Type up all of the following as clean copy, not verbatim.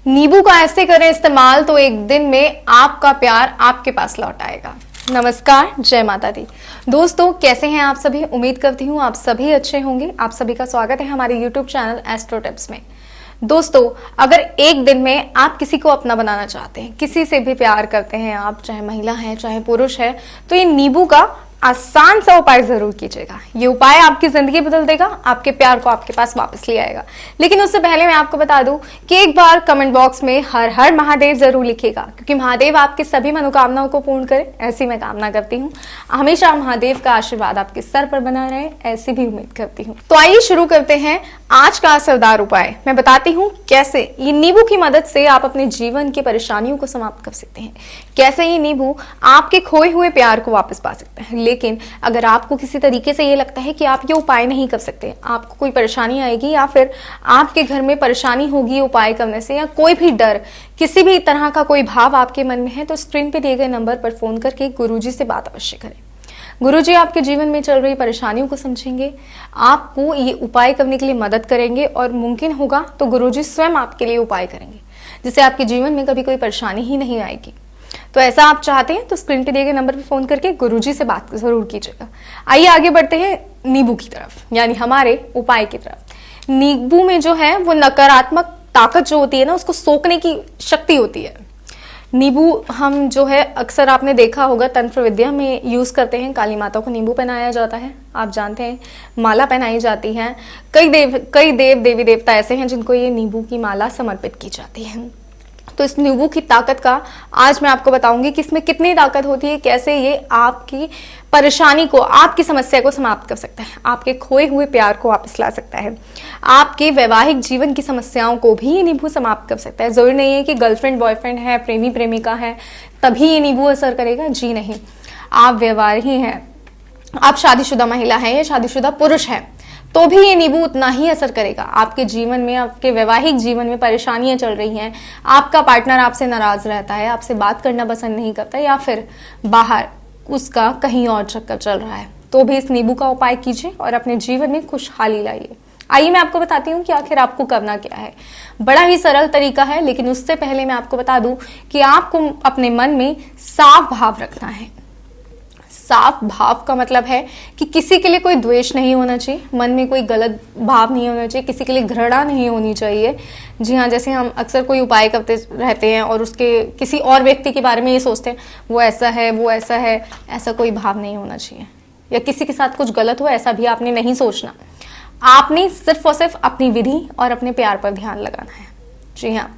नींबू का ऐसे करें इस्तेमाल तो एक दिन में आपका प्यार आपके पास लौट आएगा। नमस्कार, जय माता दी। दोस्तों, कैसे हैं आप सभी? उम्मीद करती हूँ आप सभी अच्छे होंगे। आप सभी का स्वागत है हमारे YouTube चैनल एस्ट्रो टिप्स में। दोस्तों, अगर एक दिन में आप किसी को अपना बनाना चाहते हैं, किसी से भी प्यार करते हैं आप, चाहे महिला है चाहे पुरुष है, तो ये नींबू का आसान सा उपाय जरूर कीजिएगा। ये उपाय आपकी जिंदगी बदल देगा, आपके प्यार को आपके पास वापस ले आएगा। लेकिन उससे पहले मैं आपको बता दूं कि एक बार कमेंट बॉक्स में हर हर महादेव जरूर लिखिएगा, क्योंकि महादेव आपकी सभी मनोकामनाओं को पूर्ण करें, ऐसी मैं कामना करती हूँ। हमेशा महादेव का आशीर्वाद आपके सर पर बना रहे, ऐसी भी उम्मीद करती हूँ। तो आइए शुरू करते हैं आज का असरदार उपाय। मैं बताती हूँ कैसे ये नींबू की मदद से आप अपने जीवन की परेशानियों को समाप्त कर सकते हैं, कैसे ये नींबू आपके खोए हुए प्यार को वापस पा सकते हैं। लेकिन अगर आपको किसी तरीके से ये लगता है कि आप ये उपाय नहीं कर सकते, आपको कोई परेशानी आएगी या फिर आपके घर में परेशानी होगी उपाय करने से, या कोई भी डर, किसी भी तरह का कोई भाव आपके मन में है, तो स्क्रीन पे दिए गए नंबर पर फोन करके गुरुजी से बात अवश्य करें। गुरुजी आपके जीवन में चल रही परेशानियों को समझेंगे, आपको ये उपाय करने के लिए मदद करेंगे, और मुमकिन होगा तो गुरुजी स्वयं आपके लिए उपाय करेंगे, जिससे आपके जीवन में कभी कोई परेशानी ही नहीं आएगी। तो ऐसा आप चाहते हैं तो स्क्रीन पे दिए गए नंबर पर फोन करके गुरुजी से बात जरूर कीजिएगा। आइए आगे बढ़ते हैं नींबू की तरफ, यानी हमारे उपाय की तरफ। नींबू में जो है वो नकारात्मक ताकत जो होती है ना, उसको सोखने की शक्ति होती है। नींबू हम जो है अक्सर आपने देखा होगा तंत्र विद्या में यूज करते हैं। काली माता को नींबू पहनाया जाता है, आप जानते हैं, माला पहनाई जाती है। कई देव देवी देवता ऐसे हैं जिनको ये नींबू की माला समर्पित की जाती है। तो इस नींबू की ताकत का आज मैं आपको बताऊंगी कि इसमें कितनी ताकत होती है, कैसे ये आपकी परेशानी को, आपकी समस्या को समाप्त कर सकता है, आपके खोए हुए प्यार को वापस ला सकता है, आपके वैवाहिक जीवन की समस्याओं को भी ये नींबू समाप्त कर सकता है। जरूरी नहीं है कि गर्लफ्रेंड बॉयफ्रेंड है, प्रेमी प्रेमिका है, तभी ये नींबू असर करेगा। जी नहीं, आप व्यवहारी हैं, आप शादीशुदा महिला हैं या शादीशुदा पुरुष हैं, तो भी ये नींबू उतना ही असर करेगा। आपके जीवन में, आपके वैवाहिक जीवन में परेशानियां चल रही हैं, आपका पार्टनर आपसे नाराज रहता है, आपसे बात करना पसंद नहीं करता, या फिर बाहर उसका कहीं और चक्कर चल रहा है, तो भी इस नींबू का उपाय कीजिए और अपने जीवन में खुशहाली लाइए। आइए मैं आपको बताती हूँ कि आखिर आपको करना क्या है। बड़ा ही सरल तरीका है, लेकिन उससे पहले मैं आपको बता दूं कि आपको अपने मन में साफ भाव रखना है। साफ भाव का मतलब है कि किसी के लिए कोई द्वेष नहीं होना चाहिए, मन में कोई गलत भाव नहीं होना चाहिए, किसी के लिए घृणा नहीं होनी चाहिए। जी हाँ, जैसे हम अक्सर कोई उपाय करते रहते हैं और उसके किसी और व्यक्ति के बारे में ये सोचते हैं वो ऐसा है, वो ऐसा है, ऐसा कोई भाव नहीं होना चाहिए। या किसी के साथ कुछ गलत हो, ऐसा भी आपने नहीं सोचना। आपने सिर्फ और सिर्फ अपनी विधि और अपने प्यार पर ध्यान लगाना है। जी हाँ,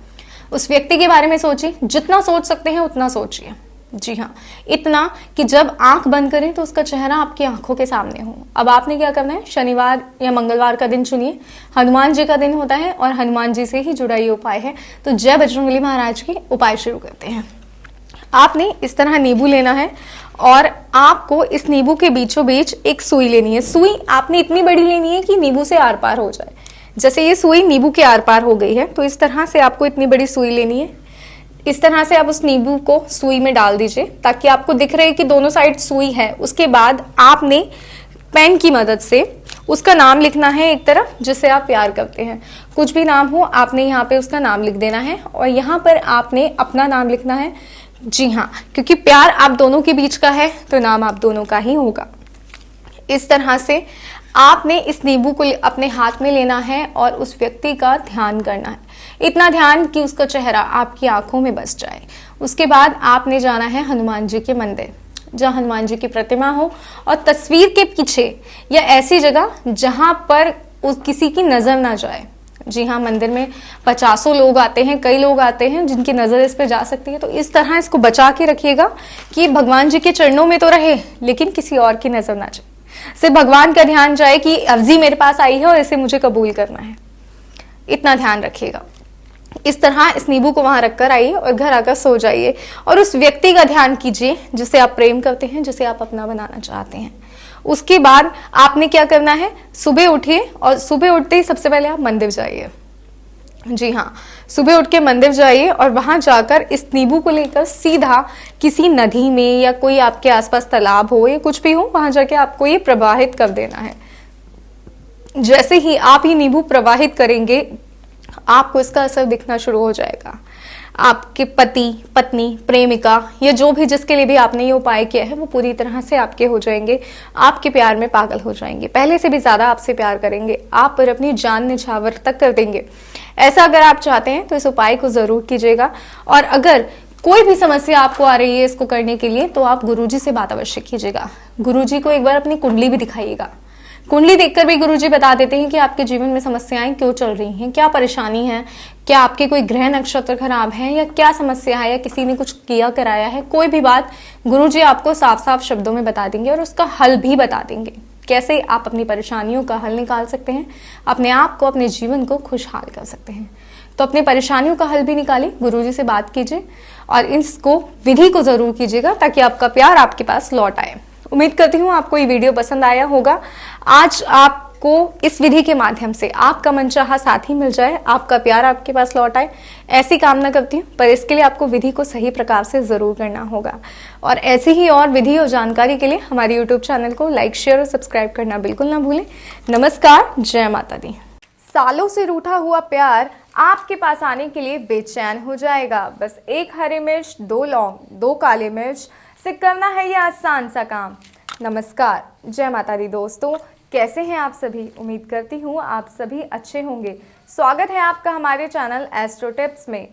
उस व्यक्ति के बारे में सोचिए, जितना सोच सकते हैं उतना सोचिए। जी हाँ, इतना कि जब आंख बंद करें तो उसका चेहरा आपकी आंखों के सामने हो। अब आपने क्या करना है, शनिवार या मंगलवार का दिन चुनिए, हनुमान जी का दिन होता है और हनुमान जी से ही जुड़ा ये उपाय है। तो जय बजरंगबली महाराज के उपाय शुरू करते हैं। आपने इस तरह नींबू लेना है और आपको इस नींबू के बीचों बीच एक सुई लेनी है। सुई आपने इतनी बड़ी लेनी है कि नींबू से आर पार हो जाए। जैसे ये सुई नींबू के आर पार हो गई है, तो इस तरह से आपको इतनी बड़ी सुई लेनी है। इस तरह से आप उस नींबू को सुई में डाल दीजिए ताकि आपको दिख रहे कि दोनों साइड सुई है। उसके बाद आपने पेन की मदद से उसका नाम लिखना है एक तरफ, जिससे आप प्यार करते हैं। कुछ भी नाम हो, आपने यहाँ पे उसका नाम लिख देना है और यहाँ पर आपने अपना नाम लिखना है। जी हाँ, क्योंकि प्यार आप दोनों के बीच का है तो नाम आप दोनों का ही होगा। इस तरह से आपने इस नींबू को अपने हाथ में लेना है और उस व्यक्ति का ध्यान करना है। इतना ध्यान कि उसका चेहरा आपकी आंखों में बस जाए। उसके बाद आपने जाना है हनुमान जी के मंदिर, जहाँ हनुमान जी की प्रतिमा हो, और तस्वीर के पीछे या ऐसी जगह जहां पर किसी की नजर ना जाए। जी हाँ, मंदिर में 50 लोग आते हैं, कई लोग आते हैं जिनकी नजर इस पे जा सकती है। तो इस तरह इसको बचा के रखिएगा कि भगवान जी के चरणों में तो रहे, लेकिन किसी और की नजर ना जाए। सिर्फ भगवान का ध्यान जाए कि अवजी मेरे पास आई है और इसे मुझे कबूल करना है, इतना ध्यान रखिएगा। इस तरह इस नींबू को वहां रखकर आइए और घर आकर सो जाइए और उस व्यक्ति का ध्यान कीजिए जिसे आप प्रेम करते हैं, जिसे आप अपना बनाना चाहते हैं। उसके बाद आपने क्या करना है, सुबह उठिए और सुबह उठते ही सबसे पहले आप मंदिर जाइए। जी हाँ, सुबह उठ के मंदिर जाइए और वहां जाकर इस नींबू को लेकर सीधा किसी नदी में या कोई आपके आसपास तालाब हो या कुछ भी हो, वहां जाके आपको ये प्रवाहित कर देना है। जैसे ही आप ये नींबू प्रवाहित करेंगे आपको इसका असर दिखना शुरू हो जाएगा। आपके पति, पत्नी, प्रेमिका या जो भी जिसके लिए भी आपने ये उपाय किया है वो पूरी तरह से आपके हो जाएंगे, आपके प्यार में पागल हो जाएंगे, पहले से भी ज्यादा आपसे प्यार करेंगे, आप पर अपनी जान निछावर तक कर देंगे। ऐसा अगर आप चाहते हैं तो इस उपाय को जरूर कीजिएगा। और अगर कोई भी समस्या आपको आ रही है इसको करने के लिए तो आप गुरुजी से बात अवश्य कीजिएगा। गुरुजी को एक बार अपनी कुंडली भी दिखाइएगा। कुंडली देखकर भी गुरुजी बता देते हैं कि आपके जीवन में समस्याएं क्यों चल रही हैं, क्या परेशानी है, क्या आपके कोई ग्रह नक्षत्र खराब है या क्या समस्या है या किसी ने कुछ किया कराया है। कोई भी बात गुरुजी आपको साफ साफ शब्दों में बता देंगे और उसका हल भी बता देंगे। कैसे आप अपनी परेशानियों का हल निकाल सकते हैं, अपने आप को, अपने जीवन को खुशहाल कर सकते हैं। तो अपनी परेशानियों का हल भी निकालिए, गुरुजी से बात कीजिए और इसको विधि को जरूर कीजिएगा ताकि आपका प्यार आपके पास लौट आए। उम्मीद करती हूँ आपको ये वीडियो पसंद आया होगा। आज आपको इस विधि के माध्यम से आपका मनचाहा साथी मिल जाए, आपका प्यार आपके पास लौट आए, ऐसी कामना करती हूँ। पर इसके लिए आपको विधि को सही प्रकार से जरूर करना होगा। और ऐसी ही और विधि और जानकारी के लिए हमारे यूट्यूब चैनल को लाइक, शेयर और सब्सक्राइब करना बिल्कुल ना भूलें। नमस्कार, जय माता दी। सालों से रूठा हुआ प्यार आपके पास आने के लिए बेचैन हो जाएगा। बस एक हरी मिर्च, 2 लौंग, 2 काले मिर्च से करना है ये आसान सा काम। नमस्कार, जय माता दी। दोस्तों, कैसे हैं आप सभी? उम्मीद करती हूँ आप सभी अच्छे होंगे। स्वागत है आपका हमारे चैनल एस्ट्रो टिप्स में।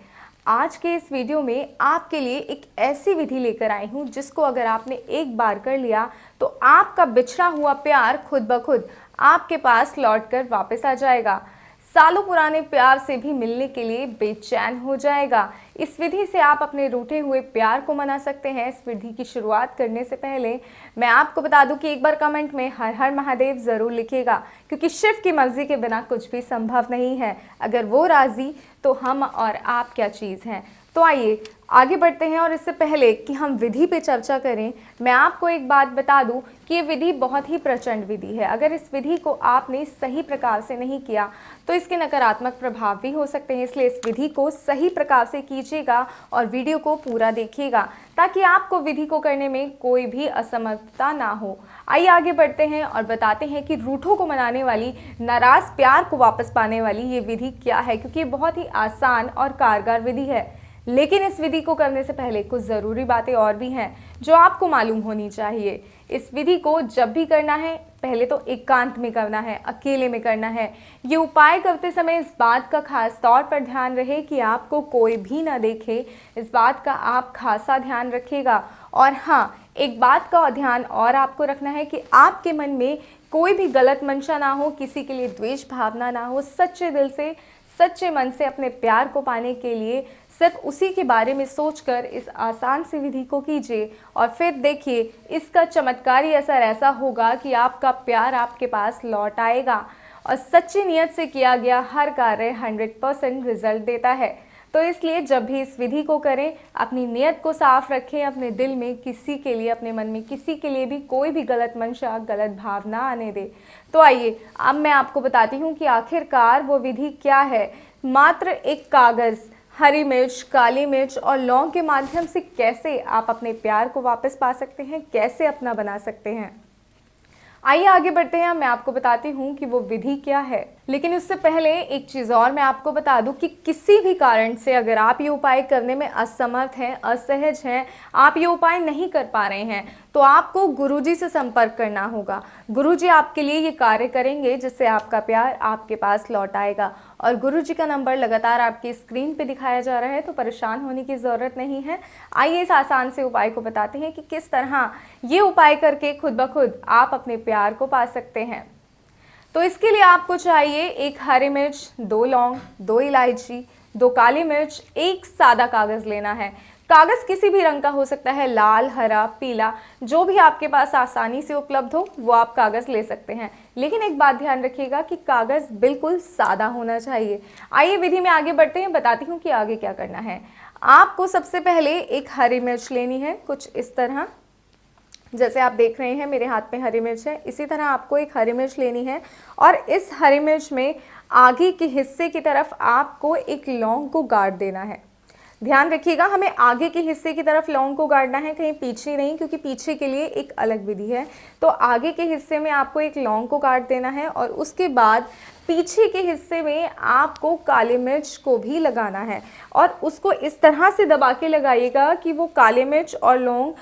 आज के इस वीडियो में आपके लिए एक ऐसी विधि लेकर आई हूँ जिसको अगर आपने एक बार कर लिया तो आपका बिछड़ा हुआ प्यार खुद ब खुद आपके पास लौटकर वापस आ जाएगा। सालों पुराने प्यार से भी मिलने के लिए बेचैन हो जाएगा। इस विधि से आप अपने रूठे हुए प्यार को मना सकते हैं। इस विधि की शुरुआत करने से पहले मैं आपको बता दूं कि एक बार कमेंट में हर हर महादेव जरूर लिखिएगा, क्योंकि शिव की मर्जी के बिना कुछ भी संभव नहीं है। अगर वो राजी तो हम और आप क्या चीज़ हैं। तो आइए आगे बढ़ते हैं। और इससे पहले कि हम विधि पे चर्चा करें, मैं आपको एक बात बता दूं कि ये विधि बहुत ही प्रचंड विधि है। अगर इस विधि को आपने सही प्रकार से नहीं किया तो इसके नकारात्मक प्रभाव भी हो सकते हैं। इसलिए इस विधि को सही प्रकार से कीजिएगा और वीडियो को पूरा देखिएगा ताकि आपको विधि को करने में कोई भी असमर्थता ना हो। आइए आगे बढ़ते हैं और बताते हैं कि रूठों को मनाने वाली, नाराज प्यार को वापस पाने वाली ये विधि क्या है, क्योंकि ये बहुत ही आसान और कारगर विधि है। लेकिन इस विधि को करने से पहले कुछ ज़रूरी बातें और भी हैं जो आपको मालूम होनी चाहिए। इस विधि को जब भी करना है पहले तो एकांत में करना है, अकेले में करना है। ये उपाय करते समय इस बात का खास तौर पर ध्यान रहे कि आपको कोई भी ना देखे। इस बात का आप खासा ध्यान रखिएगा। और हाँ, एक बात का ध्यान और आपको रखना है कि आपके मन में कोई भी गलत मंशा ना हो, किसी के लिए द्वेष भावना ना हो। सच्चे दिल से, सच्चे मन से अपने प्यार को पाने के लिए सिर्फ उसी के बारे में सोचकर इस आसान सी विधि को कीजिए और फिर देखिए इसका चमत्कारी असर ऐसा होगा कि आपका प्यार आपके पास लौट आएगा। और सच्ची नियत से किया गया हर कार्य 100% रिजल्ट देता है। तो इसलिए जब भी इस विधि को करें अपनी नियत को साफ रखें, अपने दिल में किसी के लिए, अपने मन में किसी के लिए भी कोई भी गलत मंशा, गलत भावना आने दे। तो आइए अब मैं आपको बताती हूँ कि आखिरकार वो विधि क्या है। मात्र एक कागज़, हरी मिर्च, काली मिर्च और लौंग के माध्यम से कैसे आप अपने प्यार को वापस पा सकते हैं, कैसे अपना बना सकते हैं। आइए आगे बढ़ते हैं। मैं आपको बताती हूँ कि वो विधि क्या है। लेकिन उससे पहले एक चीज़ और मैं आपको बता दूं कि किसी भी कारण से अगर आप ये उपाय करने में असमर्थ हैं, असहज हैं, आप ये उपाय नहीं कर पा रहे हैं, तो आपको गुरुजी से संपर्क करना होगा। गुरुजी आपके लिए ये कार्य करेंगे जिससे आपका प्यार आपके पास लौट आएगा। और गुरुजी का नंबर लगातार आपकी स्क्रीन पे दिखाया जा रहा है, तो परेशान होने की ज़रूरत नहीं है। आइए इस आसान से उपाय को बताते हैं कि किस तरह ये उपाय करके खुद ब खुद आप अपने प्यार को पा सकते हैं। तो इसके लिए आपको चाहिए एक हरी मिर्च, 2 लौंग, 2 इलायची, 2 काली मिर्च, एक सादा कागज़ लेना है। कागज़ किसी भी रंग का हो सकता है, लाल, हरा, पीला, जो भी आपके पास आसानी से उपलब्ध हो वो आप कागज़ ले सकते हैं। लेकिन एक बात ध्यान रखिएगा कि कागज़ बिल्कुल सादा होना चाहिए। आइए विधि में आगे बढ़ते हैं, बताती हूँ कि आगे क्या करना है। आपको सबसे पहले एक हरी मिर्च लेनी है, कुछ इस तरह, जैसे आप देख रहे हैं मेरे हाथ में हरी मिर्च है। इसी तरह आपको एक हरी मिर्च लेनी है और इस हरी मिर्च में आगे के हिस्से की तरफ आपको एक लौंग को गाड़ देना है। ध्यान रखिएगा, हमें आगे के हिस्से की तरफ लौंग को गाड़ना है, कहीं पीछे नहीं, क्योंकि पीछे के लिए एक अलग विधि है। तो आगे के हिस्से में आपको एक लौंग को काट देना है और उसके बाद पीछे के हिस्से में आपको काली मिर्च को भी लगाना है और उसको इस तरह से दबा के लगाइएगा कि वो काली मिर्च और लौंग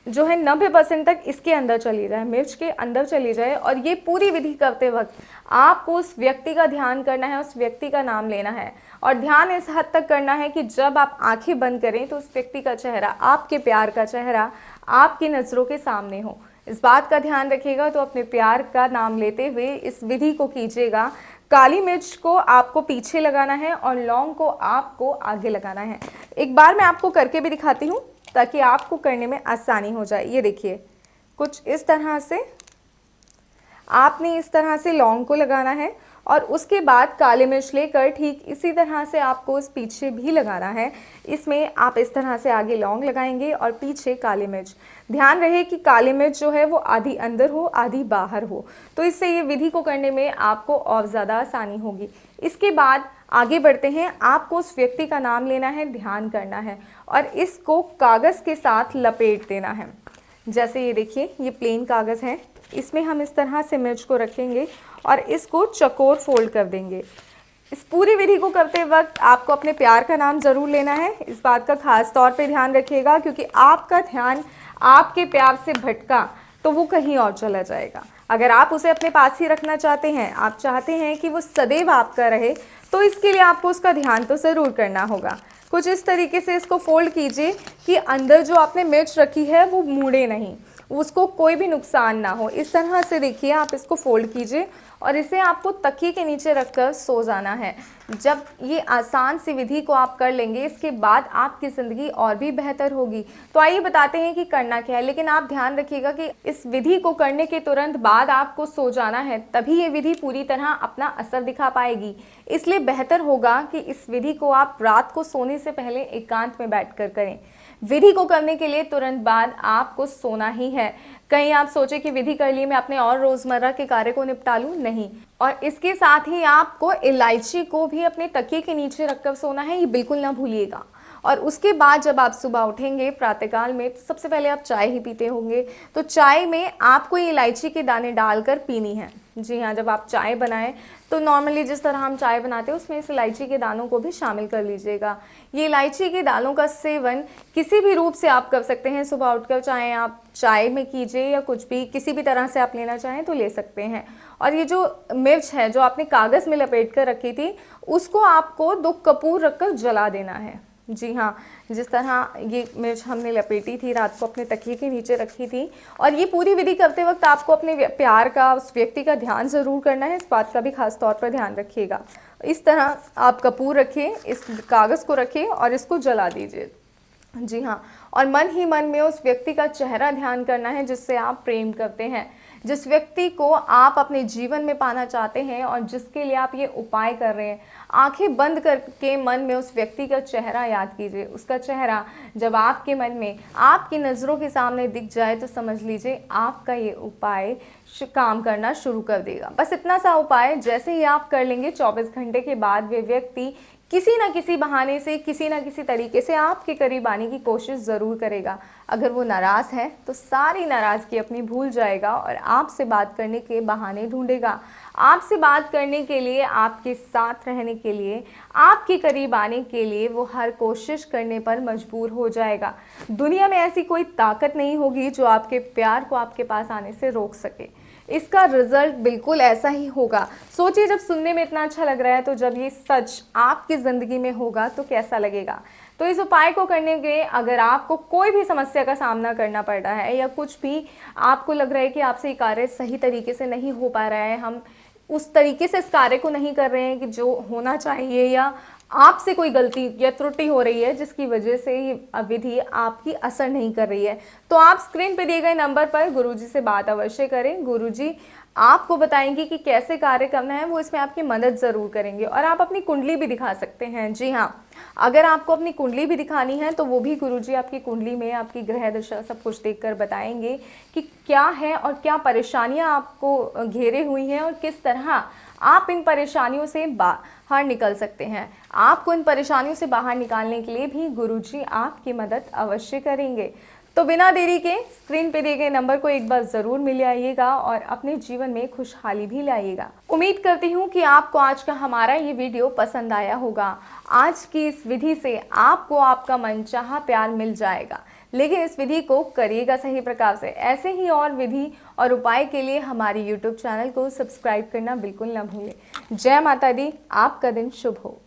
जो है 90% तक इसके अंदर चली जाए, मिर्च के अंदर चली जाए। और ये पूरी विधि करते वक्त आपको उस व्यक्ति का ध्यान करना है, उस व्यक्ति का नाम लेना है और ध्यान इस हद तक करना है कि जब आप आंखें बंद करें तो उस व्यक्ति का चेहरा, आपके प्यार का चेहरा आपकी नज़रों के सामने हो। इस बात का ध्यान रखिएगा। तो अपने प्यार का नाम लेते हुए इस विधि को कीजिएगा। काली मिर्च को आपको पीछे लगाना है और लौंग को आपको आगे लगाना है। एक बार मैं आपको करके भी दिखाती हूँ ताकि आपको करने में आसानी हो जाए। ये देखिए, कुछ इस तरह से आपने इस तरह से लौंग को लगाना है और उसके बाद काली मिर्च लेकर ठीक इसी तरह से आपको इस पीछे भी लगाना है। इसमें आप इस तरह से आगे लौंग लगाएंगे और पीछे काली मिर्च। ध्यान रहे कि काली मिर्च जो है वो आधी अंदर हो आधी बाहर हो, तो इससे ये विधि को करने में आपको और ज़्यादा आसानी होगी। इसके बाद आगे बढ़ते हैं। आपको उस व्यक्ति का नाम लेना है, ध्यान करना है और इसको कागज़ के साथ लपेट देना है। जैसे ये देखिए, ये प्लेन कागज़ है, इसमें हम इस तरह से मिर्च को रखेंगे और इसको चौकोर फोल्ड कर देंगे। इस पूरी विधि को करते वक्त आपको अपने प्यार का नाम ज़रूर लेना है। इस बात का खास तौर पे ध्यान रखिएगा, क्योंकि आपका ध्यान आपके प्यार से भटका तो वो कहीं और चला जाएगा। अगर आप उसे अपने पास ही रखना चाहते हैं, आप चाहते हैं कि वो सदैव आपका रहे, तो इसके लिए आपको उसका ध्यान तो ज़रूर करना होगा। कुछ इस तरीके से इसको फोल्ड कीजिए कि अंदर जो आपने मिर्च रखी है वो मुड़े नहीं, उसको कोई भी नुकसान ना हो। इस तरह से देखिए, आप इसको फोल्ड कीजिए और इसे आपको तकिए के नीचे रखकर सो जाना है। जब ये आसान सी विधि को आप कर लेंगे, इसके बाद आपकी ज़िंदगी और भी बेहतर होगी। तो आइए बताते हैं कि करना क्या है, लेकिन आप ध्यान रखिएगा कि इस विधि को करने के तुरंत बाद आपको सो जाना है, तभी ये विधि पूरी तरह अपना असर दिखा पाएगी। इसलिए बेहतर होगा कि इस विधि को आप रात को सोने से पहले एकांत में बैठकर करें। विधि को करने के लिए तुरंत बाद आपको सोना ही है। कहीं आप सोचे कि विधि कर ली, मैं अपने और रोज़मर्रा के कार्य को निपटा लूँ, नहीं। और इसके साथ ही आपको इलायची को भी अपने तकिए के नीचे रखकर सोना है, ये बिल्कुल ना भूलिएगा। और उसके बाद जब आप सुबह उठेंगे प्रातःकाल में, तो सबसे पहले आप चाय ही पीते होंगे, तो चाय में आपको ये इलायची के दाने डालकर पीनी है। जी हाँ, जब आप चाय बनाएं तो नॉर्मली जिस तरह हम चाय बनाते हैं उसमें इस इलायची के दानों को भी शामिल कर लीजिएगा। ये इलायची के दानों का सेवन किसी भी रूप से आप कर सकते हैं सुबह उठकर, चाहे आप चाय में कीजिए या कुछ भी, किसी भी तरह से आप लेना चाहें तो ले सकते हैं। और ये जो मिर्च है जो आपने कागज़ में लपेट कर रखी थी, उसको आपको 2 कपूर रखकर जला देना है। जी हाँ, जिस तरह ये मिर्च हमने लपेटी थी, रात को अपने तकिए के नीचे रखी थी। और ये पूरी विधि करते वक्त आपको अपने प्यार का, उस व्यक्ति का ध्यान ज़रूर करना है, इस बात का भी खास तौर पर ध्यान रखिएगा। इस तरह आप कपूर रखिए, इस कागज़ को रखिए और इसको जला दीजिए। जी हाँ, और मन ही मन में उस व्यक्ति का चेहरा ध्यान करना है जिससे आप प्रेम करते हैं, जिस व्यक्ति को आप अपने जीवन में पाना चाहते हैं और जिसके लिए आप ये उपाय कर रहे हैं। आंखें बंद करके मन में उस व्यक्ति का चेहरा याद कीजिए। उसका चेहरा जब आपके मन में, आपकी नज़रों के सामने दिख जाए तो समझ लीजिए आपका ये उपाय काम करना शुरू कर देगा। बस इतना सा उपाय जैसे ही आप कर लेंगे, 24 घंटे के बाद वे व्यक्ति किसी ना किसी बहाने से, किसी ना किसी तरीके से आपके करीब आने की कोशिश ज़रूर करेगा। अगर वो नाराज़ है तो सारी नाराज़गी अपनी भूल जाएगा और आपसे बात करने के बहाने ढूंढेगा। आपसे बात करने के लिए, आपके साथ रहने के लिए, आपके करीब आने के लिए वो हर कोशिश करने पर मजबूर हो जाएगा। दुनिया में ऐसी कोई ताकत नहीं होगी जो आपके प्यार को आपके पास आने से रोक सके। इसका रिजल्ट बिल्कुल ऐसा ही होगा। सोचिए, जब सुनने में इतना अच्छा लग रहा है तो जब ये सच आपकी ज़िंदगी में होगा तो कैसा लगेगा। तो इस उपाय को करने के, अगर आपको कोई भी समस्या का सामना करना पड़ रहा है या कुछ भी आपको लग रहा है कि आपसे ये कार्य सही तरीके से नहीं हो पा रहा है, हम उस तरीके से इस कार्य को नहीं कर रहे हैं कि जो होना चाहिए, या आपसे कोई गलती या त्रुटि हो रही है जिसकी वजह से ये विधि आपकी असर नहीं कर रही है, तो आप स्क्रीन पर दिए गए नंबर पर गुरुजी से बात अवश्य करें। गुरुजी आपको बताएंगे कि कैसे कार्य करना है, वो इसमें आपकी मदद ज़रूर करेंगे। और आप अपनी कुंडली भी दिखा सकते हैं। जी हाँ, अगर आपको अपनी कुंडली भी दिखानी है तो वो भी गुरुजी आपकी कुंडली में आपकी ग्रह दशा सब कुछ देखकर बताएंगे कि क्या है और क्या परेशानियां आपको घेरे हुई हैं और किस तरह आप इन परेशानियों से बाहर निकल सकते हैं। आपको इन परेशानियों से बाहर निकालने के लिए भी गुरुजी आपकी मदद अवश्य करेंगे। तो बिना देरी के स्क्रीन पे दिए गए नंबर को एक बार ज़रूर मिल आइएगा और अपने जीवन में खुशहाली भी लाइएगा। उम्मीद करती हूँ कि आपको आज का हमारा ये वीडियो पसंद आया होगा। आज की इस विधि से आपको आपका मनचाहा प्यार मिल जाएगा, लेकिन इस विधि को करिएगा सही प्रकार से। ऐसे ही और विधि और उपाय के लिए हमारे YouTube चैनल को सब्सक्राइब करना बिल्कुल ना भूलें। जय माता दी, आपका दिन शुभ हो।